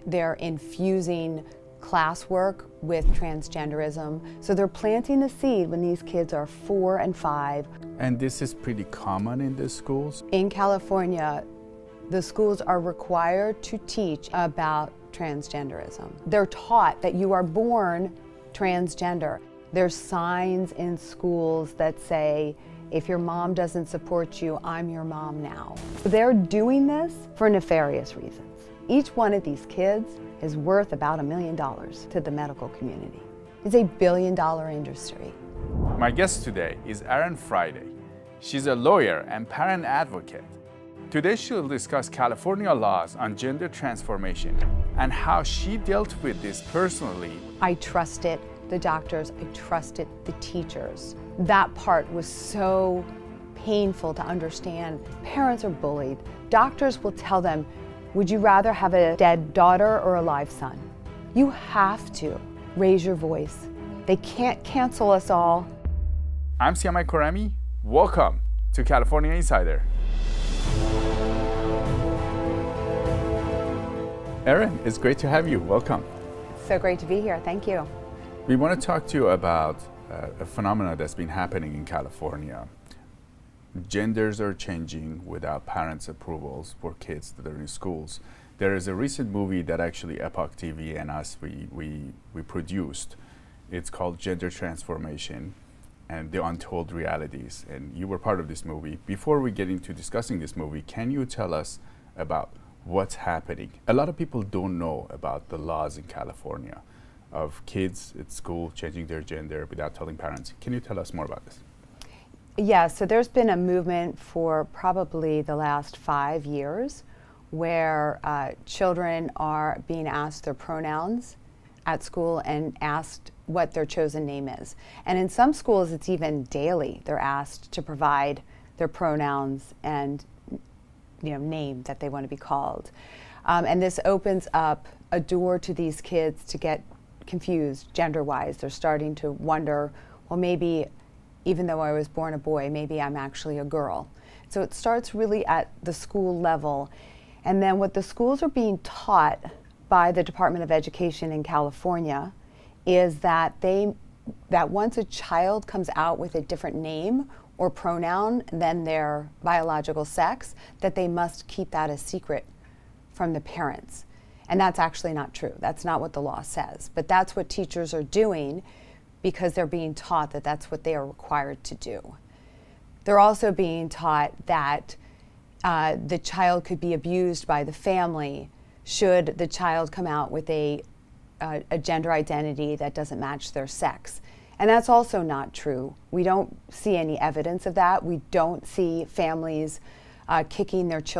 They're infusing classwork with transgenderism. So they're planting the seed when these kids are 4 and 5. And this is pretty common in the schools? In California, the schools are required to teach about transgenderism. They're taught that you are born transgender. There's signs in schools that say, if your mom doesn't support you, I'm your mom now. They're doing this for nefarious reasons. Each one of these kids is worth about $1 million to the medical community. It's a billion-dollar industry. My guest today is Erin Friday. She's a lawyer and parent advocate. Today she'll discuss California laws on gender transformation and how she dealt with this personally. I trusted the doctors, I trusted the teachers. That part was so painful to understand. Parents are bullied. Doctors will tell them, would you rather have a dead daughter or a live son? You have to raise your voice. They can't cancel us all. I'm Siamai Korami. Welcome to California Insider. Erin, it's great to have you. Welcome. So great to be here. Thank you. We want to talk to you about a phenomenon that's been happening in California. Genders are changing without parents' approvals for kids that are in schools. There is a recent movie that actually Epoch TV and us, we produced. It's called Gender Transformation and the Untold Realities. And you were part of this movie. Before we get into discussing this movie, can you tell us about what's happening? A lot of people don't know about the laws in California of kids at school changing their gender without telling parents. Can you tell us more about this? Yeah, so there's been a movement for probably the last 5 years where children are being asked their pronouns at school and asked what their chosen name is. And in some schools, it's even daily. They're asked to provide their pronouns and name that they want to be called. And this opens up a door to these kids to get confused gender-wise. They're starting to wonder, well, maybe even though I was born a boy, maybe I'm actually a girl. So it starts really at the school level. And then what the schools are being taught by the Department of Education in California is that once a child comes out with a different name or pronoun than their biological sex, that they must keep that a secret from the parents. And that's actually not true. That's not what the law says. But that's what teachers are doing because they're being taught that that's what they are required to do. They're also being taught that the child could be abused by the family should the child come out with a gender identity that doesn't match their sex. And that's also not true. We don't see any evidence of that. We don't see families kicking their children